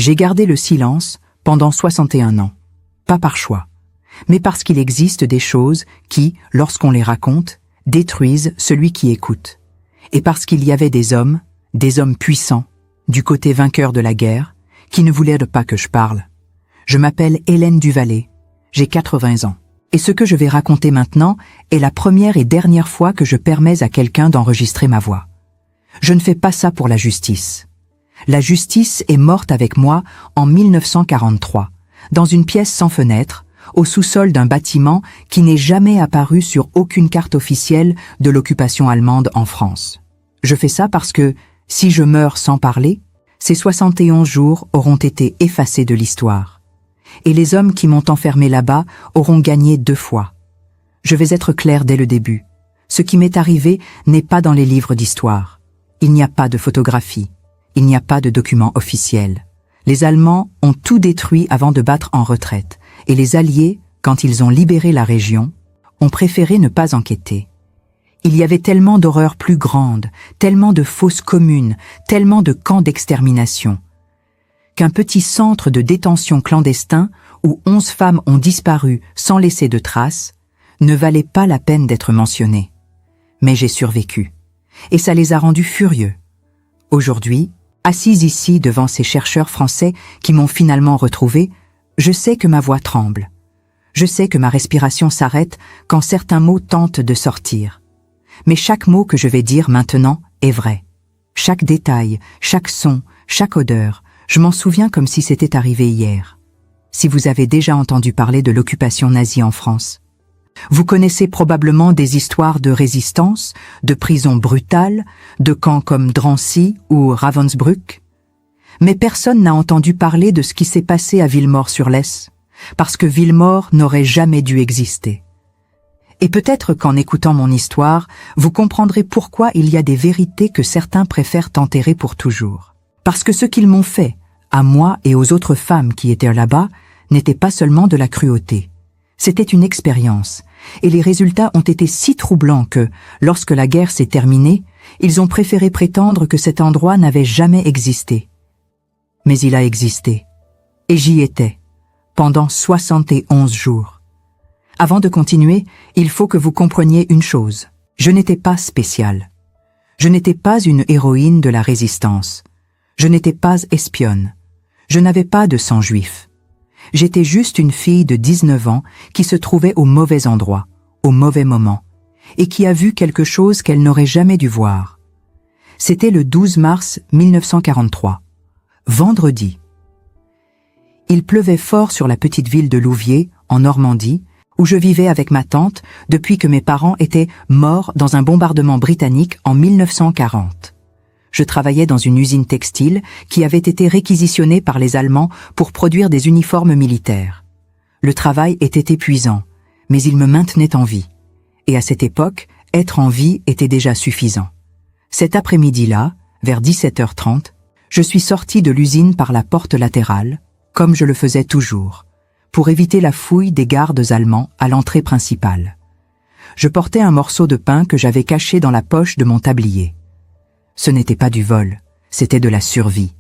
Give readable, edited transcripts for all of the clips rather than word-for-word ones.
J'ai gardé le silence pendant 61 ans, pas par choix, mais parce qu'il existe des choses qui, lorsqu'on les raconte, détruisent celui qui écoute. Et parce qu'il y avait des hommes puissants, du côté vainqueur de la guerre, qui ne voulaient pas que je parle. Je m'appelle Hélène Duvallée, j'ai 80 ans. Et ce que je vais raconter maintenant est la première et dernière fois que je permets à quelqu'un d'enregistrer ma voix. Je ne fais pas ça pour la justice. La justice est morte avec moi en 1943, dans une pièce sans fenêtre, au sous-sol d'un bâtiment qui n'est jamais apparu sur aucune carte officielle de l'occupation allemande en France. Je fais ça parce que, si je meurs sans parler, ces 71 jours auront été effacés de l'histoire. Et les hommes qui m'ont enfermé là-bas auront gagné 2 fois. Je vais être clair dès le début. Ce qui m'est arrivé n'est pas dans les livres d'histoire. Il n'y a pas de photographie. Il n'y a pas de documents officiels. Les Allemands ont tout détruit avant de battre en retraite. Et les Alliés, quand ils ont libéré la région, ont préféré ne pas enquêter. Il y avait tellement d'horreurs plus grandes, tellement de fosses communes, tellement de camps d'extermination, qu'un petit centre de détention clandestin où 11 femmes ont disparu sans laisser de traces ne valait pas la peine d'être mentionné. Mais j'ai survécu. Et ça les a rendus furieux. Aujourd'hui, assise ici devant ces chercheurs français qui m'ont finalement retrouvé, je sais que ma voix tremble. Je sais que ma respiration s'arrête quand certains mots tentent de sortir. Mais chaque mot que je vais dire maintenant est vrai. Chaque détail, chaque son, chaque odeur, je m'en souviens comme si c'était arrivé hier. Si vous avez déjà entendu parler de l'occupation nazie en France, vous connaissez probablement des histoires de résistance, de prisons brutales, de camps comme Drancy ou Ravensbrück. Mais personne n'a entendu parler de ce qui s'est passé à Villemort-sur-Lesse, parce que Villemort n'aurait jamais dû exister. Et peut-être qu'en écoutant mon histoire, vous comprendrez pourquoi il y a des vérités que certains préfèrent enterrer pour toujours. Parce que ce qu'ils m'ont fait, à moi et aux autres femmes qui étaient là-bas, n'était pas seulement de la cruauté. C'était une expérience, et les résultats ont été si troublants que, lorsque la guerre s'est terminée, ils ont préféré prétendre que cet endroit n'avait jamais existé. Mais il a existé, et j'y étais, pendant 71 jours. Avant de continuer, il faut que vous compreniez une chose. Je n'étais pas spéciale. Je n'étais pas une héroïne de la résistance. Je n'étais pas espionne. Je n'avais pas de sang juif. J'étais juste une fille de 19 ans qui se trouvait au mauvais endroit, au mauvais moment, et qui a vu quelque chose qu'elle n'aurait jamais dû voir. C'était le 12 mars 1943, vendredi. Il pleuvait fort sur la petite ville de Louviers, en Normandie, où je vivais avec ma tante depuis que mes parents étaient morts dans un bombardement britannique en 1940. Je travaillais dans une usine textile qui avait été réquisitionnée par les Allemands pour produire des uniformes militaires. Le travail était épuisant, mais il me maintenait en vie. Et à cette époque, être en vie était déjà suffisant. Cet après-midi-là, vers 17h30, je suis sortie de l'usine par la porte latérale, comme je le faisais toujours, pour éviter la fouille des gardes allemands à l'entrée principale. Je portais un morceau de pain que j'avais caché dans la poche de mon tablier. Ce n'était pas du vol, c'était de la survie.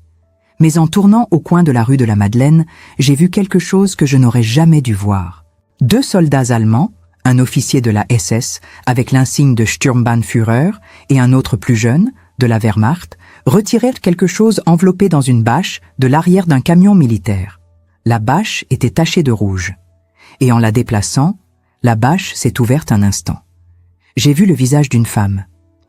Mais en tournant au coin de la rue de la Madeleine, j'ai vu quelque chose que je n'aurais jamais dû voir. 2 soldats allemands, un officier de la SS avec l'insigne de Sturmbannführer et un autre plus jeune, de la Wehrmacht, retirèrent quelque chose enveloppé dans une bâche de l'arrière d'un camion militaire. La bâche était tachée de rouge. Et en la déplaçant, la bâche s'est ouverte un instant. J'ai vu le visage d'une femme.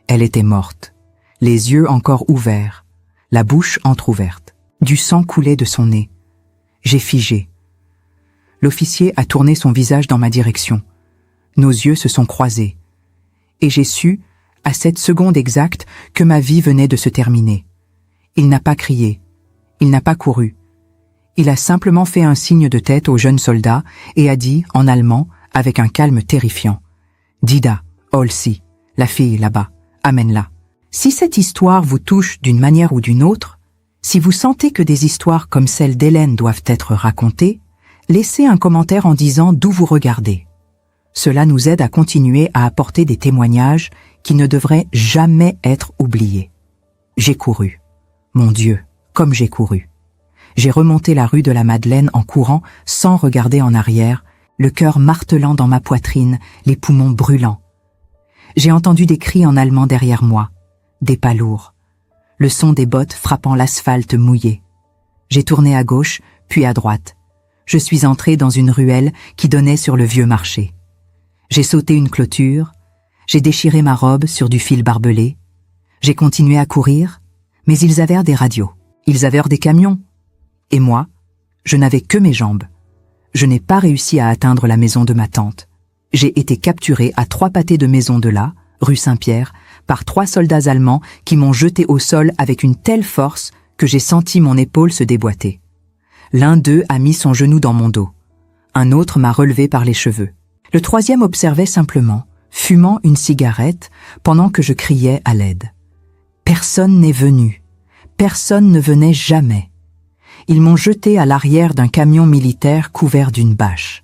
Elle était morte. Les yeux encore ouverts, la bouche entr'ouverte. Du sang coulait de son nez. J'ai figé. L'officier a tourné son visage dans ma direction. Nos yeux se sont croisés. Et j'ai su, à cette seconde exacte, que ma vie venait de se terminer. Il n'a pas crié. Il n'a pas couru. Il a simplement fait un signe de tête au jeune soldat et a dit, en allemand, avec un calme terrifiant, « Dida, Olsi, la fille là-bas, amène-la. » Si cette histoire vous touche d'une manière ou d'une autre, si vous sentez que des histoires comme celle d'Hélène doivent être racontées, laissez un commentaire en disant d'où vous regardez. Cela nous aide à continuer à apporter des témoignages qui ne devraient jamais être oubliés. J'ai couru. Mon Dieu, comme j'ai couru. J'ai remonté la rue de la Madeleine en courant sans regarder en arrière, le cœur martelant dans ma poitrine, les poumons brûlants. J'ai entendu des cris en allemand derrière moi, des pas lourds, le son des bottes frappant l'asphalte mouillé. J'ai tourné à gauche, puis à droite. Je suis entré dans une ruelle qui donnait sur le vieux marché. J'ai sauté une clôture, j'ai déchiré ma robe sur du fil barbelé. J'ai continué à courir, mais ils avèrent des radios, ils avèrent des camions. Et moi, je n'avais que mes jambes. Je n'ai pas réussi à atteindre la maison de ma tante. J'ai été capturé à 3 pâtés de maison de là, rue Saint-Pierre, par 3 soldats allemands qui m'ont jeté au sol avec une telle force que j'ai senti mon épaule se déboîter. L'un d'eux a mis son genou dans mon dos. Un autre m'a relevé par les cheveux. Le troisième observait simplement, fumant une cigarette, pendant que je criais à l'aide. Personne n'est venu. Personne ne venait jamais. Ils m'ont jeté à l'arrière d'un camion militaire couvert d'une bâche.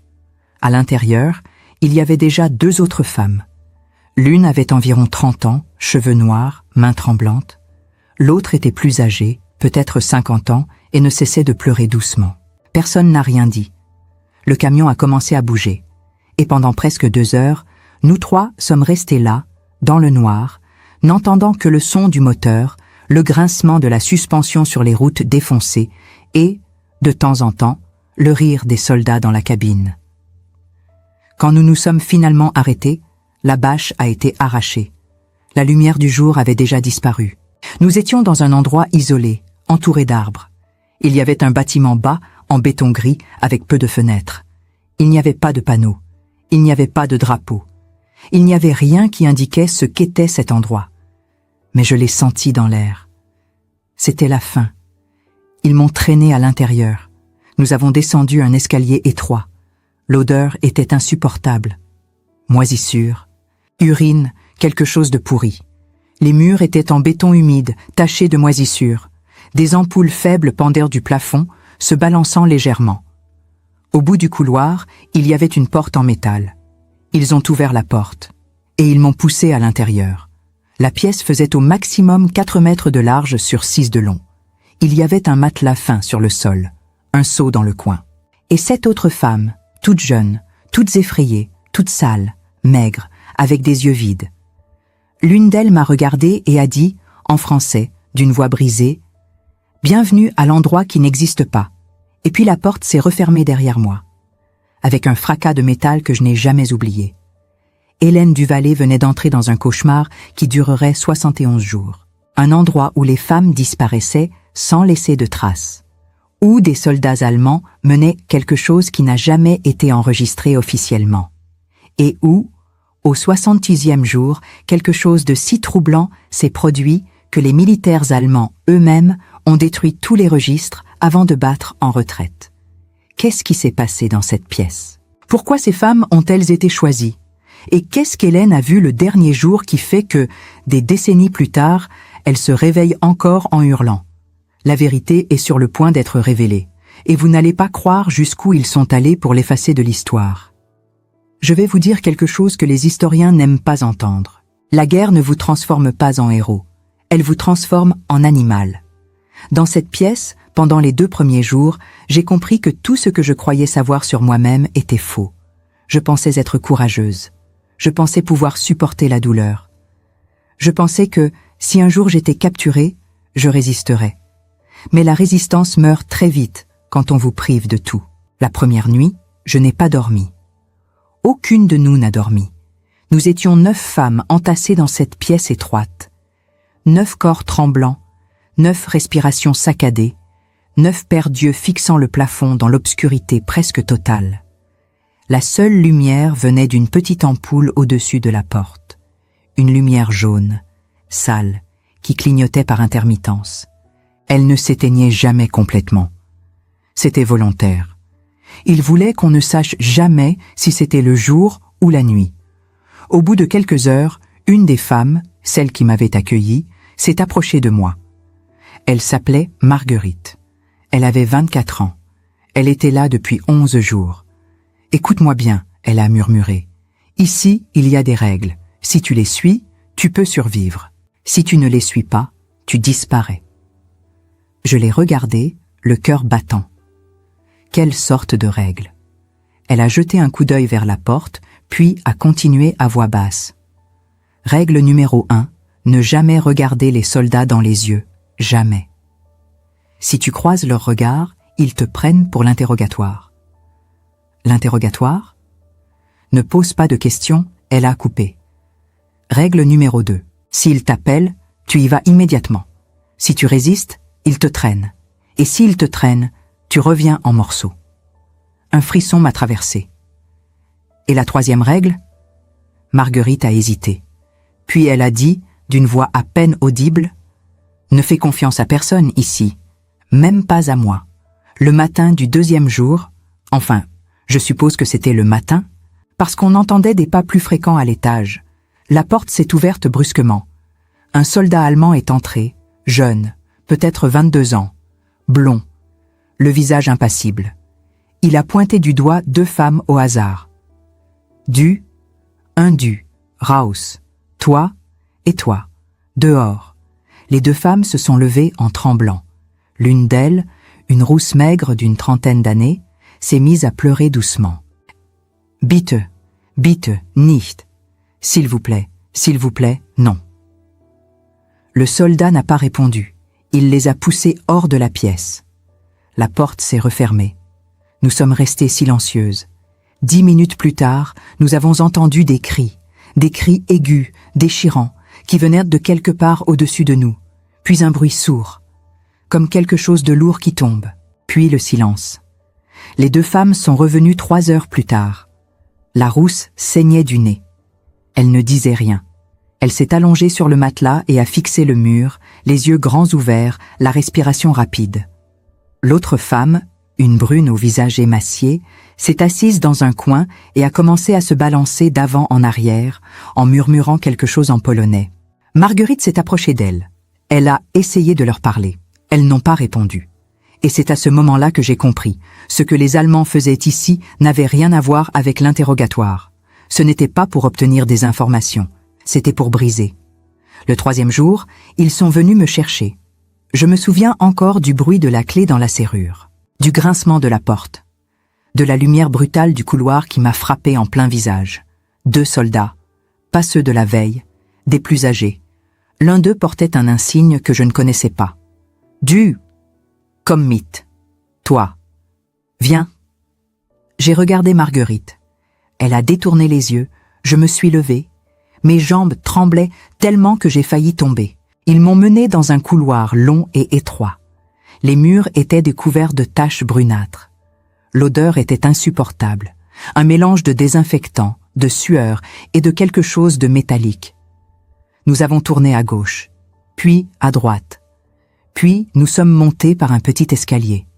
À l'intérieur, il y avait déjà 2 autres femmes. L'une avait environ 30 ans, cheveux noirs, mains tremblantes. L'autre était plus âgée, peut-être 50 ans, et ne cessait de pleurer doucement. Personne n'a rien dit. Le camion a commencé à bouger. Et pendant presque 2 heures, nous 3 sommes restés là, dans le noir, n'entendant que le son du moteur, le grincement de la suspension sur les routes défoncées et, de temps en temps, le rire des soldats dans la cabine. Quand nous nous sommes finalement arrêtés, la bâche a été arrachée. La lumière du jour avait déjà disparu. Nous étions dans un endroit isolé, entouré d'arbres. Il y avait un bâtiment bas, en béton gris, avec peu de fenêtres. Il n'y avait pas de panneaux. Il n'y avait pas de drapeau. Il n'y avait rien qui indiquait ce qu'était cet endroit. Mais je l'ai senti dans l'air. C'était la fin. Ils m'ont traîné à l'intérieur. Nous avons descendu un escalier étroit. L'odeur était insupportable. Moisissure, urine, quelque chose de pourri. Les murs étaient en béton humide, tachés de moisissure. Des ampoules faibles pendaient du plafond, se balançant légèrement. Au bout du couloir, il y avait une porte en métal. Ils ont ouvert la porte, et ils m'ont poussé à l'intérieur. La pièce faisait au maximum 4 mètres de large sur 6 de long. Il y avait un matelas fin sur le sol, un seau dans le coin. Et 7 autres femmes, toutes jeunes, toutes effrayées, toutes sales, maigres, avec des yeux vides. L'une d'elles m'a regardée et a dit, en français, d'une voix brisée, « Bienvenue à l'endroit qui n'existe pas ». Et puis la porte s'est refermée derrière moi, avec un fracas de métal que je n'ai jamais oublié. Hélène Duvallée venait d'entrer dans un cauchemar qui durerait 71 jours. Un endroit où les femmes disparaissaient sans laisser de traces. Où des soldats allemands menaient quelque chose qui n'a jamais été enregistré officiellement. Et où, au 66e jour, quelque chose de si troublant s'est produit que les militaires allemands eux-mêmes ont détruit tous les registres avant de battre en retraite. Qu'est-ce qui s'est passé dans cette pièce? Pourquoi ces femmes ont-elles été choisies? Et qu'est-ce qu'Hélène a vu le dernier jour qui fait que, des décennies plus tard, elle se réveille encore en hurlant? La vérité est sur le point d'être révélée, et vous n'allez pas croire jusqu'où ils sont allés pour l'effacer de l'histoire. Je vais vous dire quelque chose que les historiens n'aiment pas entendre. La guerre ne vous transforme pas en héros, elle vous transforme en animal. Dans cette pièce, pendant les 2 premiers jours, j'ai compris que tout ce que je croyais savoir sur moi-même était faux. Je pensais être courageuse. Je pensais pouvoir supporter la douleur. Je pensais que, si un jour j'étais capturée, je résisterais. Mais la résistance meurt très vite quand on vous prive de tout. La première nuit, je n'ai pas dormi. Aucune de nous n'a dormi. Nous étions 9 femmes entassées dans cette pièce étroite. 9 corps tremblants, 9 respirations saccadées, 9 paires d'yeux fixant le plafond dans l'obscurité presque totale. La seule lumière venait d'une petite ampoule au-dessus de la porte. Une lumière jaune, sale, qui clignotait par intermittence. Elle ne s'éteignait jamais complètement. C'était volontaire. Il voulait qu'on ne sache jamais si c'était le jour ou la nuit. Au bout de quelques heures, une des femmes, celle qui m'avait accueillie, s'est approchée de moi. Elle s'appelait Marguerite. Elle avait 24 ans. Elle était là depuis 11 jours. « Écoute-moi bien », elle a murmuré. « Ici, il y a des règles. Si tu les suis, tu peux survivre. Si tu ne les suis pas, tu disparais. » Je l'ai regardée, le cœur battant. Quelle sorte de règle? Elle a jeté un coup d'œil vers la porte, puis a continué à voix basse. Règle numéro 1, ne jamais regarder les soldats dans les yeux, jamais. Si tu croises leur regard, ils te prennent pour l'interrogatoire. L'interrogatoire? Ne pose pas de questions, elle a coupé. Règle numéro 2, s'ils t'appellent, tu y vas immédiatement. Si tu résistes, ils te traînent. Et s'ils te traînent, tu reviens en morceaux. Un frisson m'a traversé. Et la troisième règle? Marguerite a hésité. Puis elle a dit, d'une voix à peine audible, « Ne fais confiance à personne ici, même pas à moi. Le matin du deuxième jour, enfin, je suppose que c'était le matin, parce qu'on entendait des pas plus fréquents à l'étage. La porte s'est ouverte brusquement. Un soldat allemand est entré, jeune, peut-être 22 ans, blond, le visage impassible. Il a pointé du doigt 2 femmes au hasard. Du, Raus, toi et toi, dehors. Les 2 femmes se sont levées en tremblant. L'une d'elles, une rousse maigre d'une 30aine d'années, s'est mise à pleurer doucement. Bitte, nicht. S'il vous plaît, non. Le soldat n'a pas répondu. Il les a poussés hors de la pièce. La porte s'est refermée. Nous sommes restées silencieuses. 10 minutes plus tard, nous avons entendu des cris aigus, déchirants, qui venaient de quelque part au-dessus de nous, puis un bruit sourd, comme quelque chose de lourd qui tombe, puis le silence. Les 2 femmes sont revenues 3 heures plus tard. La rousse saignait du nez. Elle ne disait rien. Elle s'est allongée sur le matelas et a fixé le mur, les yeux grands ouverts, la respiration rapide. L'autre femme, une brune au visage émacié, s'est assise dans un coin et a commencé à se balancer d'avant en arrière, en murmurant quelque chose en polonais. Marguerite s'est approchée d'elle. Elle a essayé de leur parler. Elles n'ont pas répondu. Et c'est à ce moment-là que j'ai compris. Ce que les Allemands faisaient ici n'avait rien à voir avec l'interrogatoire. Ce n'était pas pour obtenir des informations. C'était pour briser. Le 3e jour, ils sont venus me chercher. Je me souviens encore du bruit de la clé dans la serrure, du grincement de la porte, de la lumière brutale du couloir qui m'a frappé en plein visage. 2 soldats, pas ceux de la veille, des plus âgés. L'un d'eux portait un insigne que je ne connaissais pas. Comme mythe. Toi. Viens. J'ai regardé Marguerite. Elle a détourné les yeux, je me suis levée. Mes jambes tremblaient tellement que j'ai failli tomber. Ils m'ont menée dans un couloir long et étroit. Les murs étaient découverts de taches brunâtres. L'odeur était insupportable, un mélange de désinfectant, de sueur et de quelque chose de métallique. Nous avons tourné à gauche, puis à droite. Puis nous sommes montés par un petit escalier.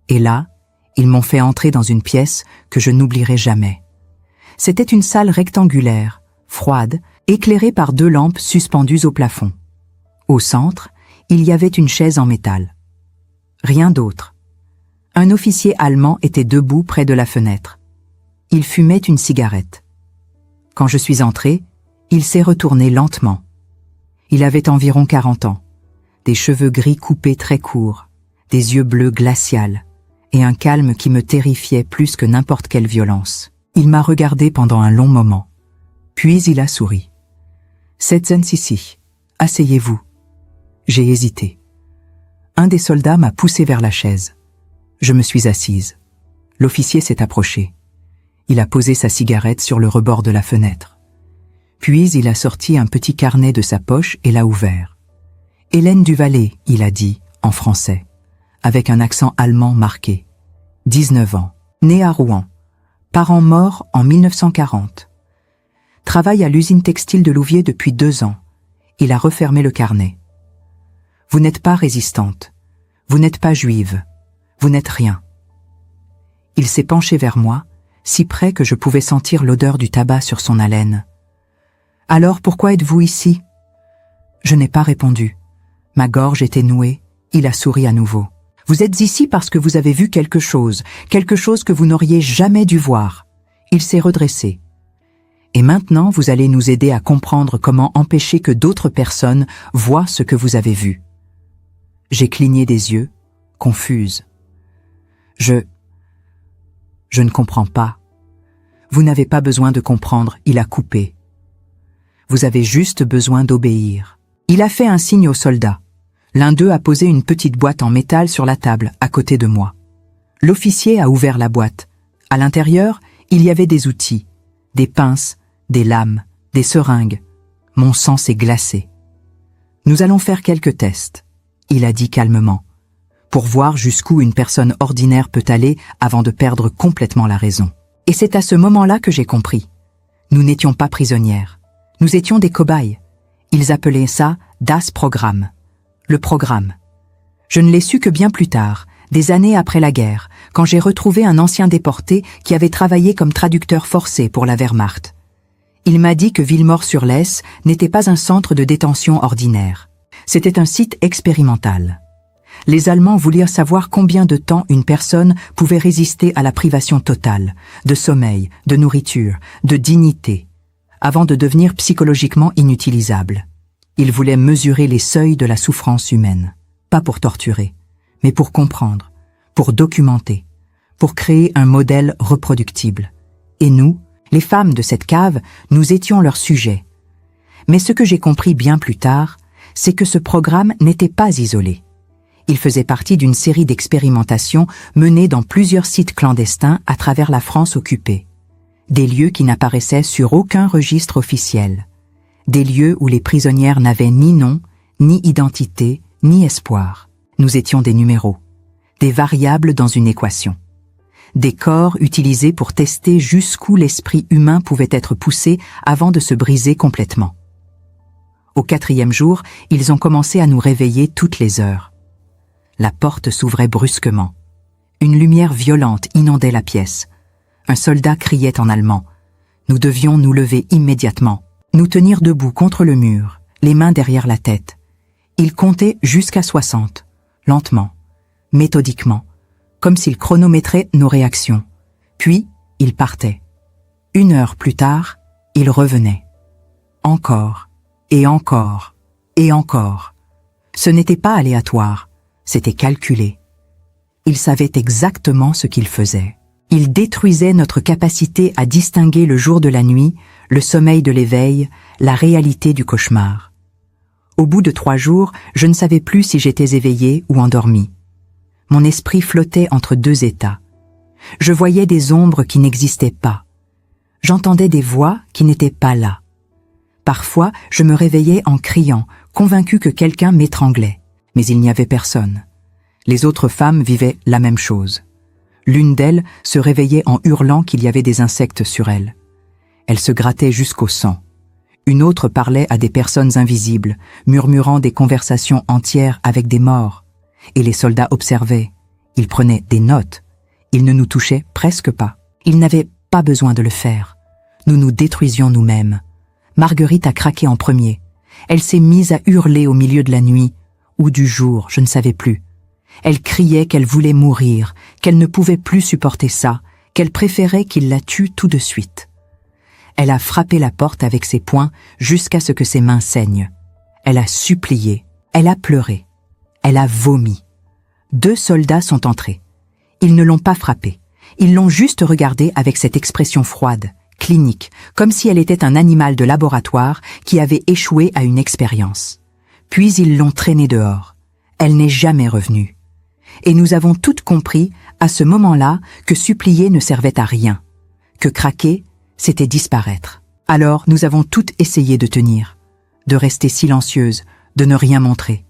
Et là, ils m'ont fait entrer dans une pièce que je n'oublierai jamais. C'était une salle rectangulaire, froide, éclairée par 2 lampes suspendues au plafond. Au centre, il y avait une chaise en métal. Rien d'autre. Un officier allemand était debout près de la fenêtre. Il fumait une cigarette. Quand je suis entrée, il s'est retourné lentement. Il avait environ 40 ans, des cheveux gris coupés très courts, des yeux bleus glacials, et un calme qui me terrifiait plus que n'importe quelle violence. Il m'a regardé pendant un long moment. Puis il a souri. « Setzen Sie sich, asseyez-vous. » J'ai hésité. Un des soldats m'a poussé vers la chaise. Je me suis assise. L'officier s'est approché. Il a posé sa cigarette sur le rebord de la fenêtre. Puis il a sorti un petit carnet de sa poche et l'a ouvert. « Hélène Duvallée », il a dit, en français, avec un accent allemand marqué. 19 ans, née à Rouen. Parents morts en 1940. Travaille à l'usine textile de Louviers depuis 2 ans. Il a refermé le carnet. Vous n'êtes pas résistante. Vous n'êtes pas juive. Vous n'êtes rien. Il s'est penché vers moi, si près que je pouvais sentir l'odeur du tabac sur son haleine. Alors pourquoi êtes-vous ici? Je n'ai pas répondu. Ma gorge était nouée. Il a souri à nouveau. Vous êtes ici parce que vous avez vu quelque chose que vous n'auriez jamais dû voir. Il s'est redressé. Et maintenant, vous allez nous aider à comprendre comment empêcher que d'autres personnes voient ce que vous avez vu. J'ai cligné des yeux, confuse. Je ne comprends pas. Vous n'avez pas besoin de comprendre, il a coupé. Vous avez juste besoin d'obéir. Il a fait un signe aux soldats. L'un d'eux a posé une petite boîte en métal sur la table, à côté de moi. L'officier a ouvert la boîte. À l'intérieur, il y avait des outils, des pinces, des lames, des seringues. Mon sang s'est glacé. Nous allons faire quelques tests, il a dit calmement, pour voir jusqu'où une personne ordinaire peut aller avant de perdre complètement la raison. Et c'est à ce moment-là que j'ai compris. Nous n'étions pas prisonnières. Nous étions des cobayes. Ils appelaient ça « Das Programm », le programme. Je ne l'ai su que bien plus tard, des années après la guerre, quand j'ai retrouvé un ancien déporté qui avait travaillé comme traducteur forcé pour la Wehrmacht. Il m'a dit que Villemort-sur-Lesse n'était pas un centre de détention ordinaire. C'était un site expérimental. Les Allemands voulaient savoir combien de temps une personne pouvait résister à la privation totale, de sommeil, de nourriture, de dignité, avant de devenir psychologiquement inutilisable. Ils voulaient mesurer les seuils de la souffrance humaine, pas pour torturer, mais pour comprendre, pour documenter, pour créer un modèle reproductible. Et nous, les femmes de cette cave, nous étions leur sujet. Mais ce que j'ai compris bien plus tard, c'est que ce programme n'était pas isolé. Il faisait partie d'une série d'expérimentations menées dans plusieurs sites clandestins à travers la France occupée. Des lieux qui n'apparaissaient sur aucun registre officiel. Des lieux où les prisonnières n'avaient ni nom, ni identité, ni espoir. Nous étions des numéros, des variables dans une équation. Des corps utilisés pour tester jusqu'où l'esprit humain pouvait être poussé avant de se briser complètement. Au 4e jour, ils ont commencé à nous réveiller toutes les heures. La porte s'ouvrait brusquement. Une lumière violente inondait la pièce. Un soldat criait en allemand. Nous devions nous lever immédiatement, nous tenir debout contre le mur, les mains derrière la tête. Il comptait jusqu'à 60, lentement, méthodiquement, comme s'il chronométrait nos réactions. Puis, il partait. 1 heure plus tard, il revenait. Encore, et encore, et encore. Ce n'était pas aléatoire. C'était calculé. Il savait exactement ce qu'il faisait. Il détruisait notre capacité à distinguer le jour de la nuit, le sommeil de l'éveil, la réalité du cauchemar. Au bout de 3 jours, je ne savais plus si j'étais éveillée ou endormie. Mon esprit flottait entre 2 états. Je voyais des ombres qui n'existaient pas. J'entendais des voix qui n'étaient pas là. Parfois, je me réveillais en criant, convaincue que quelqu'un m'étranglait. Mais il n'y avait personne. Les autres femmes vivaient la même chose. L'une d'elles se réveillait en hurlant qu'il y avait des insectes sur elle. Elle se grattait jusqu'au sang. Une autre parlait à des personnes invisibles, murmurant des conversations entières avec des morts. Et les soldats observaient. Ils prenaient des notes. Ils ne nous touchaient presque pas. Ils n'avaient pas besoin de le faire. Nous nous détruisions nous-mêmes. Marguerite a craqué en premier. Elle s'est mise à hurler au milieu de la nuit, ou du jour, je ne savais plus. Elle criait qu'elle voulait mourir, qu'elle ne pouvait plus supporter ça, qu'elle préférait qu'il la tue tout de suite. Elle a frappé la porte avec ses poings jusqu'à ce que ses mains saignent. Elle a supplié, elle a pleuré, elle a vomi. 2 soldats sont entrés. Ils ne l'ont pas frappée, ils l'ont juste regardée avec cette expression froide, clinique, comme si elle était un animal de laboratoire qui avait échoué à une expérience. Puis ils l'ont traînée dehors. Elle n'est jamais revenue. Et nous avons toutes compris, à ce moment-là, que supplier ne servait à rien, que craquer, c'était disparaître. Alors nous avons toutes essayé de tenir, de rester silencieuses, de ne rien montrer.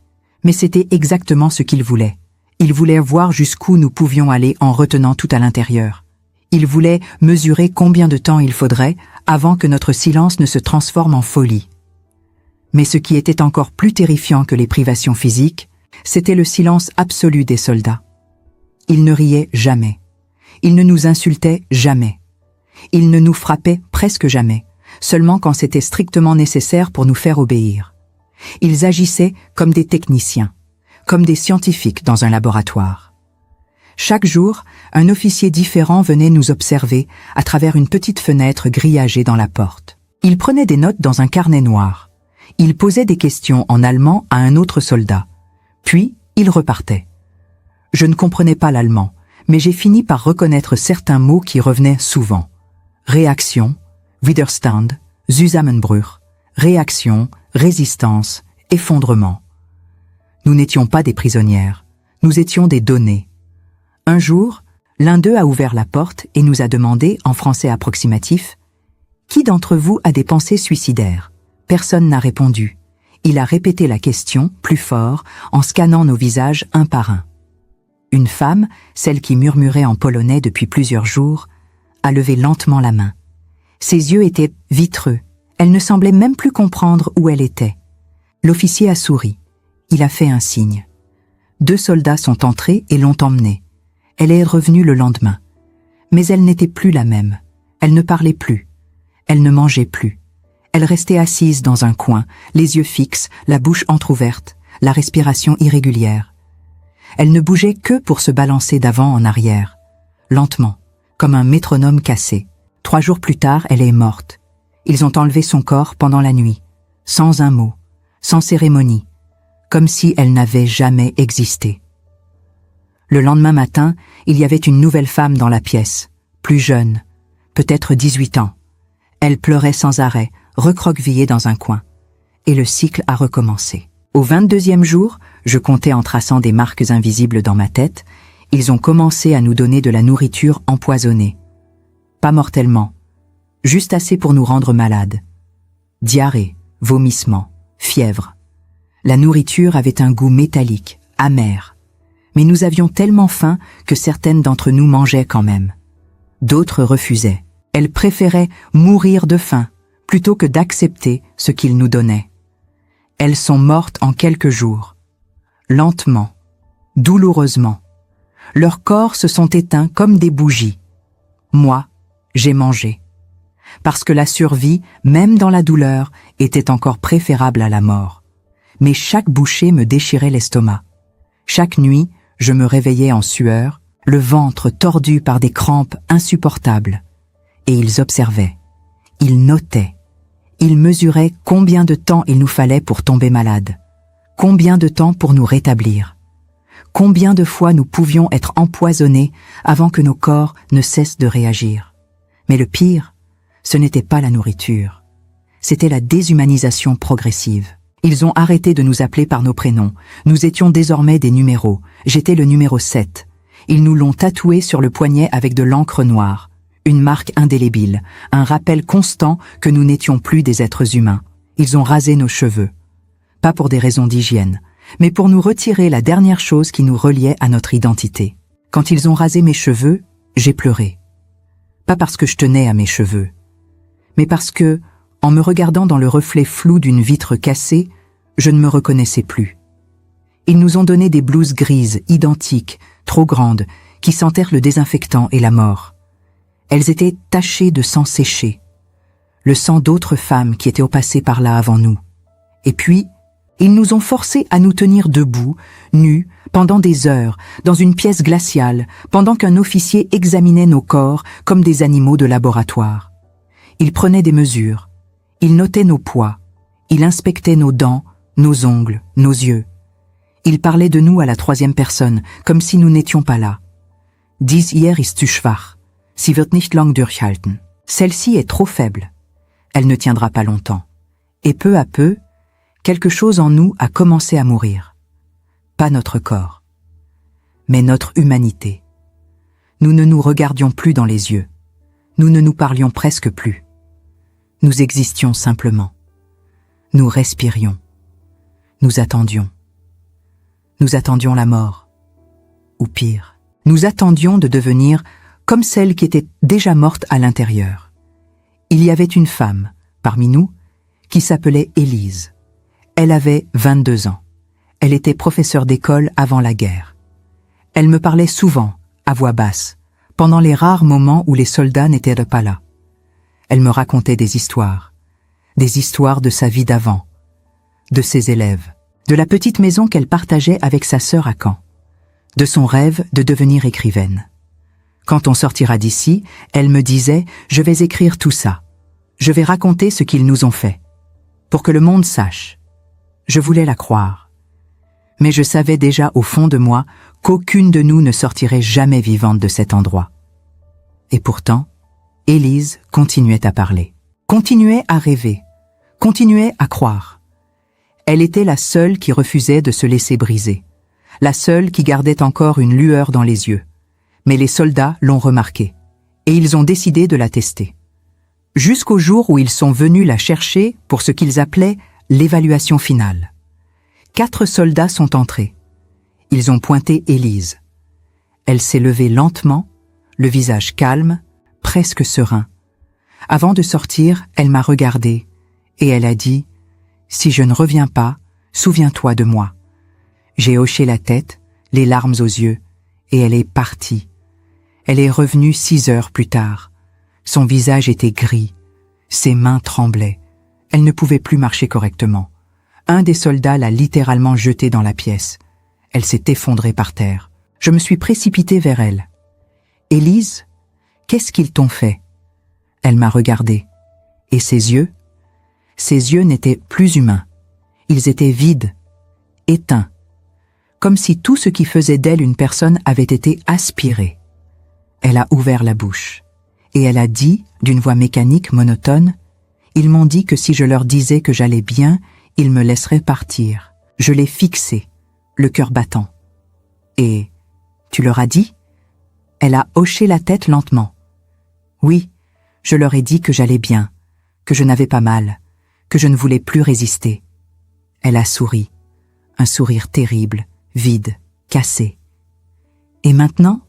Mais c'était exactement ce qu'il voulait. Il voulait voir jusqu'où nous pouvions aller en retenant tout à l'intérieur. Il voulait mesurer combien de temps il faudrait avant que notre silence ne se transforme en folie. Mais ce qui était encore plus terrifiant que les privations physiques, c'était le silence absolu des soldats. Ils ne riaient jamais. Ils ne nous insultaient jamais. Ils ne nous frappaient presque jamais, seulement quand c'était strictement nécessaire pour nous faire obéir. Ils agissaient comme des techniciens, comme des scientifiques dans un laboratoire. Chaque jour, un officier différent venait nous observer à travers une petite fenêtre grillagée dans la porte. Il prenait des notes dans un carnet noir. Il posait des questions en allemand à un autre soldat. Puis, il repartait. Je ne comprenais pas l'allemand, mais j'ai fini par reconnaître certains mots qui revenaient souvent. Réaction, Widerstand, Zusammenbruch, réaction, résistance, effondrement. Nous n'étions pas des prisonnières, nous étions des données. Un jour, l'un d'eux a ouvert la porte et nous a demandé, en français approximatif, « Qui d'entre vous a des pensées suicidaires ?» Personne n'a répondu. Il a répété la question, plus fort, en scannant nos visages un par un. Une femme, celle qui murmurait en polonais depuis plusieurs jours, a levé lentement la main. Ses yeux étaient vitreux. Elle ne semblait même plus comprendre où elle était. L'officier a souri. Il a fait un signe. 2 soldats sont entrés et l'ont emmenée. Elle est revenue le lendemain. Mais elle n'était plus la même. Elle ne parlait plus. Elle ne mangeait plus. Elle restait assise dans un coin, les yeux fixes, la bouche entr'ouverte, la respiration irrégulière. Elle ne bougeait que pour se balancer d'avant en arrière, lentement, comme un métronome cassé. 3 jours plus tard, elle est morte. Ils ont enlevé son corps pendant la nuit, sans un mot, sans cérémonie, comme si elle n'avait jamais existé. Le lendemain matin, il y avait une nouvelle femme dans la pièce, plus jeune, peut-être 18 ans. Elle pleurait sans arrêt, recroquevillée dans un coin. Et le cycle a recommencé. Au 22e jour, je comptais en traçant des marques invisibles dans ma tête, ils ont commencé à nous donner de la nourriture empoisonnée. Pas mortellement, juste assez pour nous rendre malades. Diarrhée, vomissements, fièvre. La nourriture avait un goût métallique, amer. Mais nous avions tellement faim que certaines d'entre nous mangeaient quand même. D'autres refusaient. Elles préféraient mourir de faim plutôt que d'accepter ce qu'ils nous donnaient. Elles sont mortes en quelques jours, lentement, douloureusement. Leurs corps se sont éteints comme des bougies. Moi, j'ai mangé. Parce que la survie, même dans la douleur, était encore préférable à la mort. Mais chaque bouchée me déchirait l'estomac. Chaque nuit, je me réveillais en sueur, le ventre tordu par des crampes insupportables. Et ils observaient. Ils notaient. Ils mesuraient combien de temps il nous fallait pour tomber malade. Combien de temps pour nous rétablir. Combien de fois nous pouvions être empoisonnés avant que nos corps ne cessent de réagir. Mais le pire, ce n'était pas la nourriture. C'était la déshumanisation progressive. Ils ont arrêté de nous appeler par nos prénoms. Nous étions désormais des numéros. J'étais le numéro 7. Ils nous l'ont tatoué sur le poignet avec de l'encre noire. Une marque indélébile, un rappel constant que nous n'étions plus des êtres humains. Ils ont rasé nos cheveux. Pas pour des raisons d'hygiène, mais pour nous retirer la dernière chose qui nous reliait à notre identité. Quand ils ont rasé mes cheveux, j'ai pleuré. Pas parce que je tenais à mes cheveux, mais parce que, en me regardant dans le reflet flou d'une vitre cassée, je ne me reconnaissais plus. Ils nous ont donné des blouses grises, identiques, trop grandes, qui sentèrent le désinfectant et la mort. Elles étaient tachées de sang séché, le sang d'autres femmes qui étaient passées par là avant nous. Et puis, ils nous ont forcés à nous tenir debout, nus, pendant des heures, dans une pièce glaciale, pendant qu'un officier examinait nos corps comme des animaux de laboratoire. Il prenait des mesures, il notait nos poids, il inspectait nos dents, nos ongles, nos yeux. Il parlait de nous à la 3e personne, comme si nous n'étions pas là. Dies hier ist zu schwach. Sie wird nicht lang durchhalten. Celle-ci est trop faible. Elle ne tiendra pas longtemps. Et peu à peu, quelque chose en nous a commencé à mourir. Pas notre corps, mais notre humanité. Nous ne nous regardions plus dans les yeux. Nous ne nous parlions presque plus. Nous existions simplement. Nous respirions. Nous attendions. Nous attendions la mort. Ou pire, nous attendions de devenir comme celle qui était déjà morte à l'intérieur. Il y avait une femme, parmi nous, qui s'appelait Élise. Elle avait 22 ans. Elle était professeure d'école avant la guerre. Elle me parlait souvent, à voix basse, pendant les rares moments où les soldats n'étaient pas là. Elle me racontait des histoires de sa vie d'avant, de ses élèves, de la petite maison qu'elle partageait avec sa sœur à Caen, de son rêve de devenir écrivaine. Quand on sortira d'ici, elle me disait « Je vais écrire tout ça. Je vais raconter ce qu'ils nous ont fait. Pour que le monde sache. » Je voulais la croire. Mais je savais déjà au fond de moi qu'aucune de nous ne sortirait jamais vivante de cet endroit. Et pourtant, Élise continuait à parler, continuait à rêver, continuait à croire. Elle était la seule qui refusait de se laisser briser, la seule qui gardait encore une lueur dans les yeux. Mais les soldats l'ont remarqué, et ils ont décidé de la tester. Jusqu'au jour où ils sont venus la chercher pour ce qu'ils appelaient l'évaluation finale. 4 soldats sont entrés. Ils ont pointé Élise. Elle s'est levée lentement, le visage calme, presque serein. Avant de sortir, elle m'a regardé, et elle a dit « Si je ne reviens pas, souviens-toi de moi ». J'ai hoché la tête, les larmes aux yeux, et elle est partie. Elle est revenue 6 heures plus tard. Son visage était gris, ses mains tremblaient. Elle ne pouvait plus marcher correctement. Un des soldats l'a littéralement jetée dans la pièce. Elle s'est effondrée par terre. Je me suis précipité vers elle. « Élise, qu'est-ce qu'ils t'ont fait ?» Elle m'a regardé. Et ses yeux? Ses yeux n'étaient plus humains. Ils étaient vides, éteints, comme si tout ce qui faisait d'elle une personne avait été aspiré. Elle a ouvert la bouche, et elle a dit, d'une voix mécanique monotone, « Ils m'ont dit que si je leur disais que j'allais bien, ils me laisseraient partir. » Je l'ai fixée, le cœur battant. « Et tu leur as dit ?» Elle a hoché la tête lentement. « Oui, je leur ai dit que j'allais bien, que je n'avais pas mal, que je ne voulais plus résister. » Elle a souri, un sourire terrible, vide, cassé. « Et maintenant,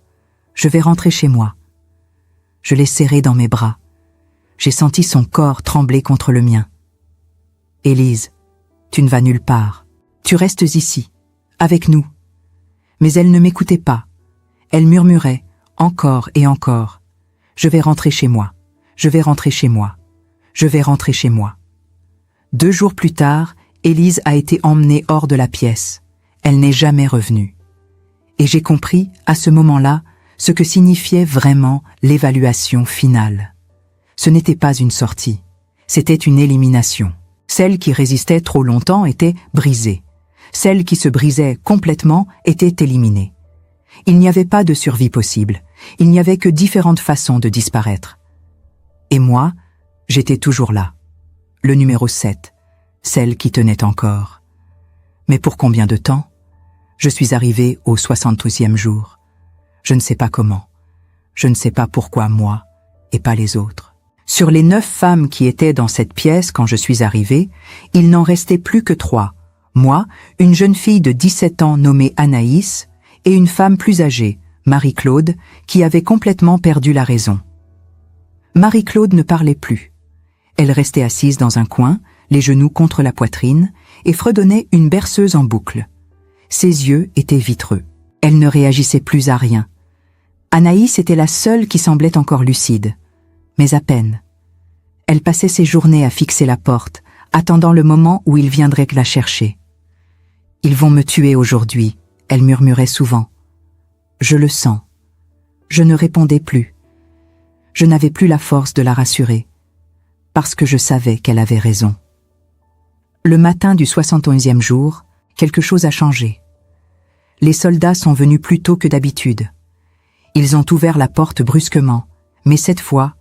je vais rentrer chez moi. » Je l'ai serré dans mes bras. J'ai senti son corps trembler contre le mien. « Élise, tu ne vas nulle part. Tu restes ici, avec nous. » Mais elle ne m'écoutait pas. Elle murmurait, encore et encore. « Je vais rentrer chez moi. Je vais rentrer chez moi. Je vais rentrer chez moi. » 2 jours plus tard, Élise a été emmenée hors de la pièce. Elle n'est jamais revenue. Et j'ai compris, à ce moment-là, ce que signifiait vraiment l'évaluation finale. Ce n'était pas une sortie, c'était une élimination. Celle qui résistait trop longtemps était brisée. Celle qui se brisait complètement était éliminée. Il n'y avait pas de survie possible, il n'y avait que différentes façons de disparaître. Et moi, j'étais toujours là, le numéro 7, celle qui tenait encore. Mais pour combien de temps? Je suis arrivée au 72e jour. Je ne sais pas comment. Je ne sais pas pourquoi moi et pas les autres. Sur les 9 femmes qui étaient dans cette pièce quand je suis arrivée, il n'en restait plus que 3. Moi, une jeune fille de 17 ans nommée Anaïs, et une femme plus âgée, Marie-Claude, qui avait complètement perdu la raison. Marie-Claude ne parlait plus. Elle restait assise dans un coin, les genoux contre la poitrine, et fredonnait une berceuse en boucle. Ses yeux étaient vitreux. Elle ne réagissait plus à rien. Anaïs était la seule qui semblait encore lucide, mais à peine. Elle passait ses journées à fixer la porte, attendant le moment où il viendrait la chercher. « Ils vont me tuer aujourd'hui », elle murmurait souvent. « Je le sens. » Je ne répondais plus. Je n'avais plus la force de la rassurer, parce que je savais qu'elle avait raison. Le matin du 71e jour, quelque chose a changé. Les soldats sont venus plus tôt que d'habitude. Ils ont ouvert la porte brusquement, mais cette fois,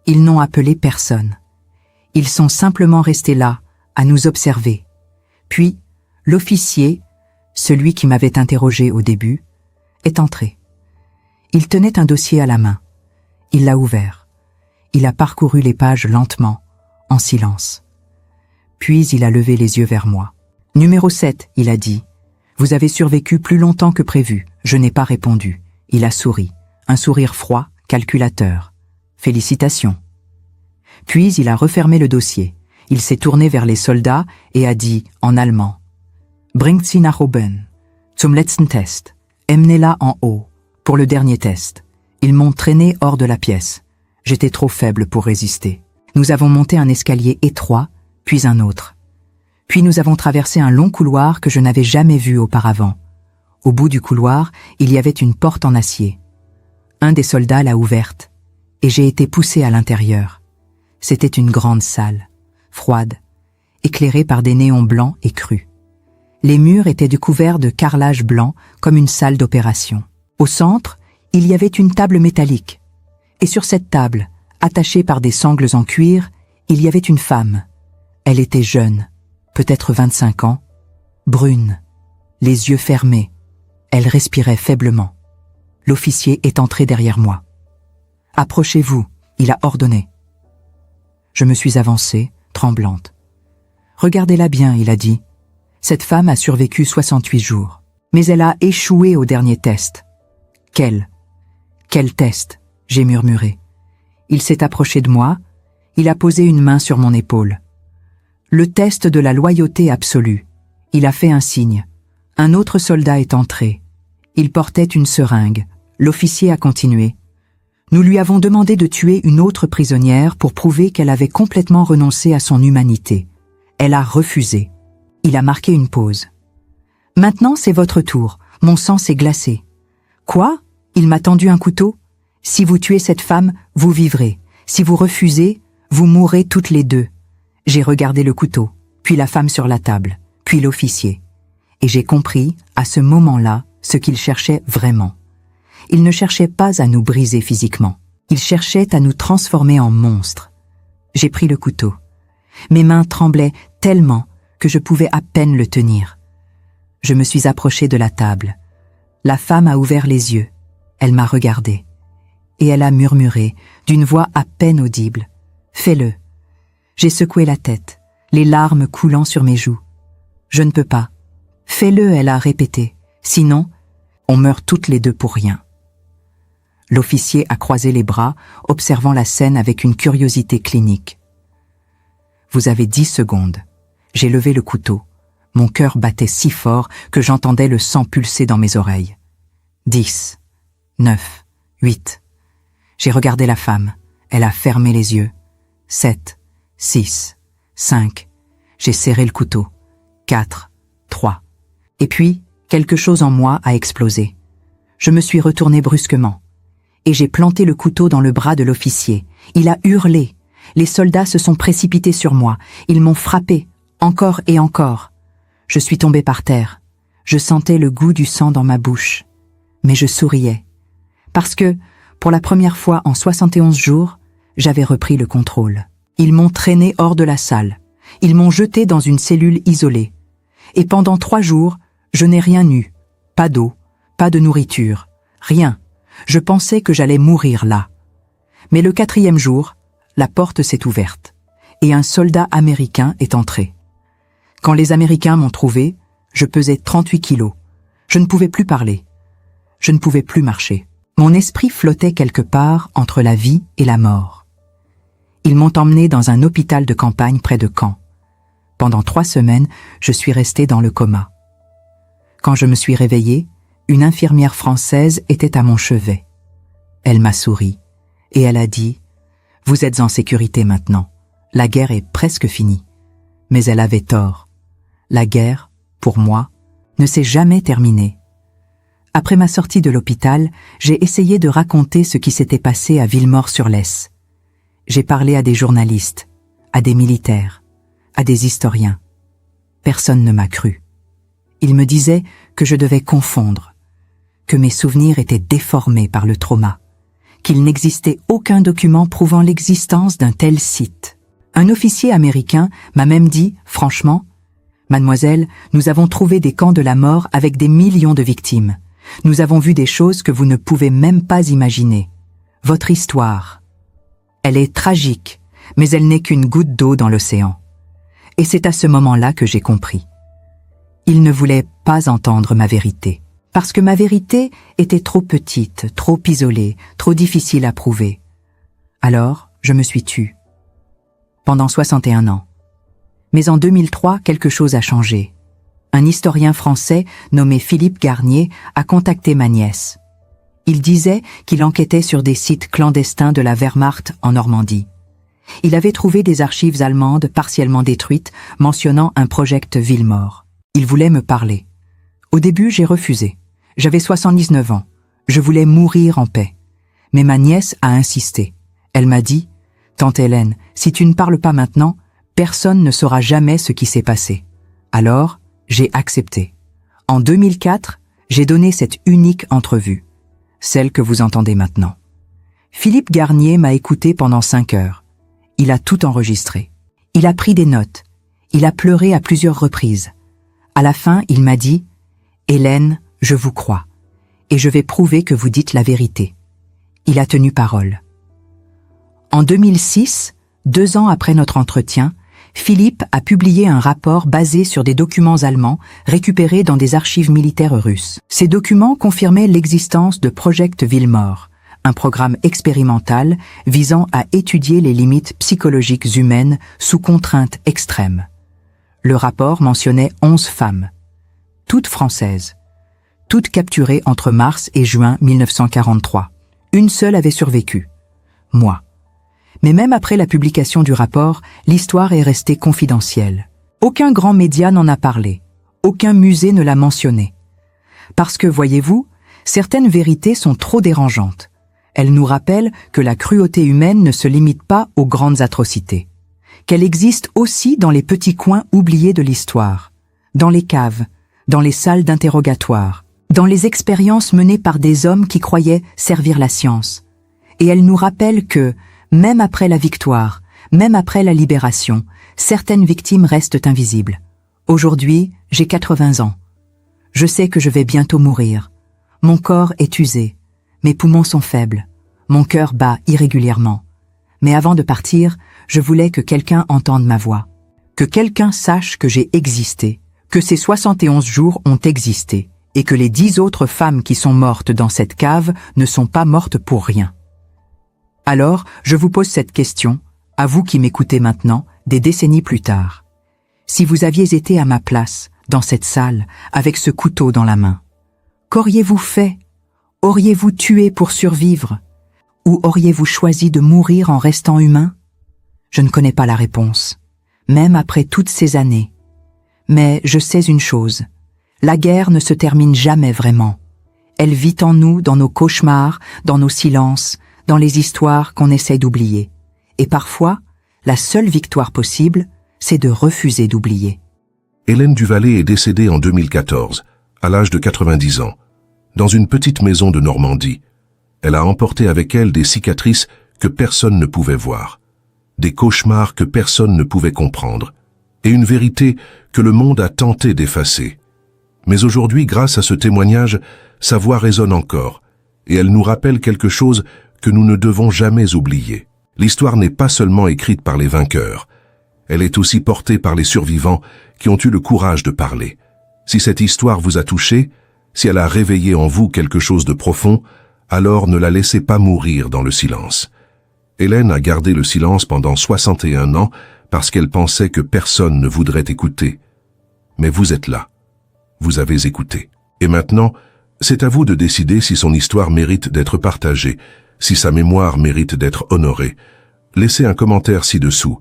ils n'ont appelé personne. Ils sont simplement restés là, à nous observer. Puis, l'officier, celui qui m'avait interrogé au début, est entré. Il tenait un dossier à la main. Il l'a ouvert. Il a parcouru les pages lentement, en silence. Puis il a levé les yeux vers moi. « Numéro 7, il a dit. Vous avez survécu plus longtemps que prévu. » Je n'ai pas répondu. Il a souri. Un sourire froid, calculateur. « Félicitations. » Puis il a refermé le dossier. Il s'est tourné vers les soldats et a dit, en allemand, « Bringt sie nach oben, zum letzten Test. Emmenez-la en haut, pour le dernier test. » Ils m'ont traîné hors de la pièce. J'étais trop faible pour résister. Nous avons monté un escalier étroit, puis un autre. Puis nous avons traversé un long couloir que je n'avais jamais vu auparavant. Au bout du couloir, il y avait une porte en acier. Un des soldats l'a ouverte, et j'ai été poussé à l'intérieur. C'était une grande salle, froide, éclairée par des néons blancs et crus. Les murs étaient couverts de carrelage blanc comme une salle d'opération. Au centre, il y avait une table métallique. Et sur cette table, attachée par des sangles en cuir, il y avait une femme. Elle était jeune, peut-être 25 ans, brune, les yeux fermés. Elle respirait faiblement. L'officier est entré derrière moi. « Approchez-vous », il a ordonné. Je me suis avancée, tremblante. « Regardez-la bien », il a dit. Cette femme a survécu 68 jours. Mais elle a échoué au dernier test. Quel test? J'ai murmuré. Il s'est approché de moi, il a posé une main sur mon épaule. Le test de la loyauté absolue. Il a fait un signe. Un autre soldat est entré. Il portait une seringue. L'officier a continué. Nous lui avons demandé de tuer une autre prisonnière pour prouver qu'elle avait complètement renoncé à son humanité. Elle a refusé. Il a marqué une pause. Maintenant, c'est votre tour. Mon sang s'est glacé. Quoi? Il m'a tendu un couteau? Si vous tuez cette femme, vous vivrez. Si vous refusez, vous mourrez toutes les deux. J'ai regardé le couteau, puis la femme sur la table, puis l'officier. Et j'ai compris, à ce moment-là, ce qu'il cherchait vraiment. Il ne cherchait pas à nous briser physiquement. Il cherchait à nous transformer en monstres. J'ai pris le couteau. Mes mains tremblaient tellement que je pouvais à peine le tenir. Je me suis approchée de la table. La femme a ouvert les yeux. Elle m'a regardée. Et elle a murmuré, d'une voix à peine audible. « Fais-le ». J'ai secoué la tête, les larmes coulant sur mes joues. « Je ne peux pas. »« Fais-le », elle a répété. « Sinon, on meurt toutes les deux pour rien. » L'officier a croisé les bras, observant la scène avec une curiosité clinique. « Vous avez 10 secondes. » J'ai levé le couteau. Mon cœur battait si fort que j'entendais le sang pulser dans mes oreilles. 10, 9, 8. J'ai regardé la femme. Elle a fermé les yeux. 7, 6, 5. J'ai serré le couteau. 4, 3. Et puis, quelque chose en moi a explosé. Je me suis retourné brusquement. Et j'ai planté le couteau dans le bras de l'officier. Il a hurlé. Les soldats se sont précipités sur moi. Ils m'ont frappé, encore et encore. Je suis tombé par terre. Je sentais le goût du sang dans ma bouche. Mais je souriais. Parce que, pour la première fois en 71 jours, j'avais repris le contrôle. Ils m'ont traîné hors de la salle. Ils m'ont jeté dans une cellule isolée. Et pendant 3 jours, je n'ai rien eu. Pas d'eau, pas de nourriture, rien. Je pensais que j'allais mourir là. Mais le 4e jour, la porte s'est ouverte. Et un soldat américain est entré. Quand les Américains m'ont trouvé, je pesais 38 kilos. Je ne pouvais plus parler. Je ne pouvais plus marcher. Mon esprit flottait quelque part entre la vie et la mort. Ils m'ont emmené dans un hôpital de campagne près de Caen. Pendant 3 semaines, je suis resté dans le coma. Quand je me suis réveillé, une infirmière française était à mon chevet. Elle m'a souri et elle a dit « Vous êtes en sécurité maintenant. La guerre est presque finie. » Mais elle avait tort. La guerre, pour moi, ne s'est jamais terminée. Après ma sortie de l'hôpital, j'ai essayé de raconter ce qui s'était passé à Villemort-sur-Lesse. J'ai parlé à des journalistes, à des militaires, à des historiens. Personne ne m'a cru. Ils me disaient que je devais confondre, que mes souvenirs étaient déformés par le trauma, qu'il n'existait aucun document prouvant l'existence d'un tel site. Un officier américain m'a même dit, franchement, « Mademoiselle, nous avons trouvé des camps de la mort avec des millions de victimes. Nous avons vu des choses que vous ne pouvez même pas imaginer. Votre histoire, elle est tragique, mais elle n'est qu'une goutte d'eau dans l'océan. » Et c'est à ce moment-là que j'ai compris. Il ne voulait pas entendre ma vérité, parce que ma vérité était trop petite, trop isolée, trop difficile à prouver. Alors, je me suis tue. Pendant 61 ans. Mais en 2003, quelque chose a changé. Un historien français nommé Philippe Garnier a contacté ma nièce. Il disait qu'il enquêtait sur des sites clandestins de la Wehrmacht en Normandie. Il avait trouvé des archives allemandes partiellement détruites mentionnant un project Villemort. Il voulait me parler. Au début, j'ai refusé. J'avais 79 ans. Je voulais mourir en paix. Mais ma nièce a insisté. Elle m'a dit « Tante Hélène, si tu ne parles pas maintenant, personne ne saura jamais ce qui s'est passé. » Alors, J'ai accepté. En 2004, j'ai donné cette unique entrevue, celle que vous entendez maintenant. Philippe Garnier m'a écouté pendant 5 heures. Il a tout enregistré. Il a pris des notes. Il a pleuré à plusieurs reprises. À la fin, il m'a dit « Hélène, je vous crois, et je vais prouver que vous dites la vérité. » Il a tenu parole. En 2006, 2 ans après notre entretien, Philippe a publié un rapport basé sur des documents allemands récupérés dans des archives militaires russes. Ces documents confirmaient l'existence de Project Wilmore, un programme expérimental visant à étudier les limites psychologiques humaines sous contraintes extrêmes. Le rapport mentionnait 11 femmes, toutes françaises, toutes capturées entre mars et juin 1943. Une seule avait survécu, moi. Mais même après la publication du rapport, l'histoire est restée confidentielle. Aucun grand média n'en a parlé. Aucun musée ne l'a mentionné. Parce que, voyez-vous, certaines vérités sont trop dérangeantes. Elles nous rappellent que la cruauté humaine ne se limite pas aux grandes atrocités. Qu'elle existe aussi dans les petits coins oubliés de l'histoire. Dans les caves, dans les salles d'interrogatoire, dans les expériences menées par des hommes qui croyaient servir la science. Et elle nous rappelle que, même après la victoire, même après la libération, certaines victimes restent invisibles. Aujourd'hui, j'ai 80 ans. Je sais que je vais bientôt mourir. Mon corps est usé. Mes poumons sont faibles. Mon cœur bat irrégulièrement. Mais avant de partir, je voulais que quelqu'un entende ma voix. Que quelqu'un sache que j'ai existé, que ces 71 jours ont existé, et que les 10 autres femmes qui sont mortes dans cette cave ne sont pas mortes pour rien. Alors, je vous pose cette question, à vous qui m'écoutez maintenant, des décennies plus tard. Si vous aviez été à ma place, dans cette salle, avec ce couteau dans la main, qu'auriez-vous fait? Auriez-vous tué pour survivre? Ou auriez-vous choisi de mourir en restant humain? Je ne connais pas la réponse, même après toutes ces années. Mais je sais une chose, la guerre ne se termine jamais vraiment. Elle vit en nous, dans nos cauchemars, dans nos silences, dans les histoires qu'on essaie d'oublier. Et parfois, la seule victoire possible, c'est de refuser d'oublier. Hélène Duvallée est décédée en 2014, à l'âge de 90 ans, dans une petite maison de Normandie. Elle a emporté avec elle des cicatrices que personne ne pouvait voir, des cauchemars que personne ne pouvait comprendre, et une vérité que le monde a tenté d'effacer. Mais aujourd'hui, grâce à ce témoignage, sa voix résonne encore, et elle nous rappelle quelque chose que nous ne devons jamais oublier. L'histoire n'est pas seulement écrite par les vainqueurs, elle est aussi portée par les survivants qui ont eu le courage de parler. Si cette histoire vous a touché, si elle a réveillé en vous quelque chose de profond, alors ne la laissez pas mourir dans le silence. Hélène a gardé le silence pendant 61 ans parce qu'elle pensait que personne ne voudrait écouter. Mais vous êtes là. Vous avez écouté. Et maintenant, c'est à vous de décider si son histoire mérite d'être partagée, si sa mémoire mérite d'être honorée. Laissez un commentaire ci-dessous.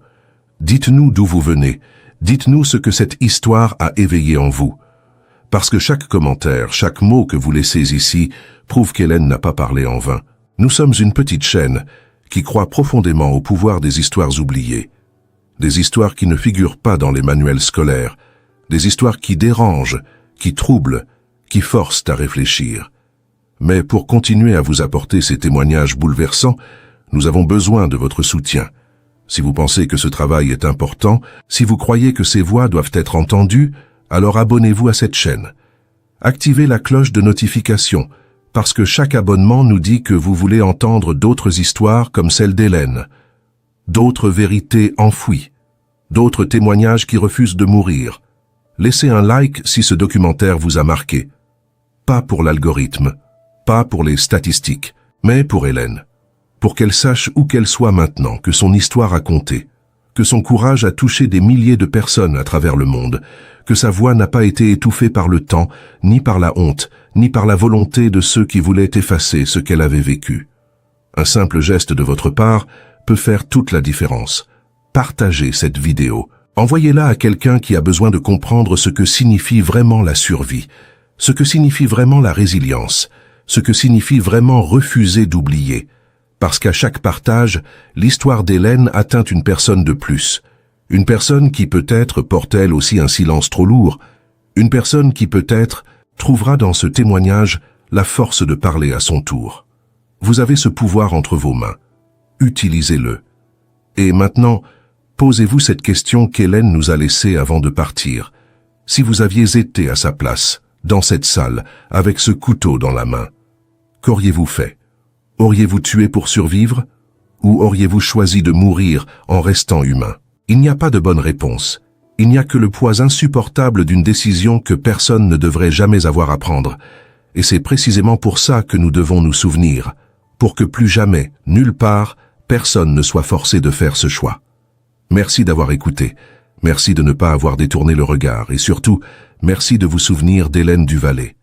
Dites-nous d'où vous venez. Dites-nous ce que cette histoire a éveillé en vous. Parce que chaque commentaire, chaque mot que vous laissez ici prouve qu'Hélène n'a pas parlé en vain. Nous sommes une petite chaîne qui croit profondément au pouvoir des histoires oubliées. Des histoires qui ne figurent pas dans les manuels scolaires. Des histoires qui dérangent, qui troublent, qui forcent à réfléchir. Mais pour continuer à vous apporter ces témoignages bouleversants, nous avons besoin de votre soutien. Si vous pensez que ce travail est important, si vous croyez que ces voix doivent être entendues, alors abonnez-vous à cette chaîne. Activez la cloche de notification, parce que chaque abonnement nous dit que vous voulez entendre d'autres histoires comme celle d'Hélène, d'autres vérités enfouies, d'autres témoignages qui refusent de mourir. Laissez un like si ce documentaire vous a marqué. Pas pour l'algorithme, pas pour les statistiques, mais pour Hélène. Pour qu'elle sache où qu'elle soit maintenant, que son histoire a compté, que son courage a touché des milliers de personnes à travers le monde, que sa voix n'a pas été étouffée par le temps, ni par la honte, ni par la volonté de ceux qui voulaient effacer ce qu'elle avait vécu. Un simple geste de votre part peut faire toute la différence. Partagez cette vidéo. Envoyez-la à quelqu'un qui a besoin de comprendre ce que signifie vraiment la survie, ce que signifie vraiment la résilience, ce que signifie vraiment refuser d'oublier. Parce qu'à chaque partage, l'histoire d'Hélène atteint une personne de plus. Une personne qui peut-être porte elle aussi un silence trop lourd. Une personne qui peut-être trouvera dans ce témoignage la force de parler à son tour. Vous avez ce pouvoir entre vos mains. Utilisez-le. Et maintenant, posez-vous cette question qu'Hélène nous a laissée avant de partir. Si vous aviez été à sa place, dans cette salle, avec ce couteau dans la main, qu'auriez-vous fait? Auriez-vous tué pour survivre? Ou auriez-vous choisi de mourir en restant humain? Il n'y a pas de bonne réponse. Il n'y a que le poids insupportable d'une décision que personne ne devrait jamais avoir à prendre. Et c'est précisément pour ça que nous devons nous souvenir, pour que plus jamais, nulle part, personne ne soit forcé de faire ce choix. Merci d'avoir écouté. Merci de ne pas avoir détourné le regard et surtout, merci de vous souvenir d'Hélène Duvallée.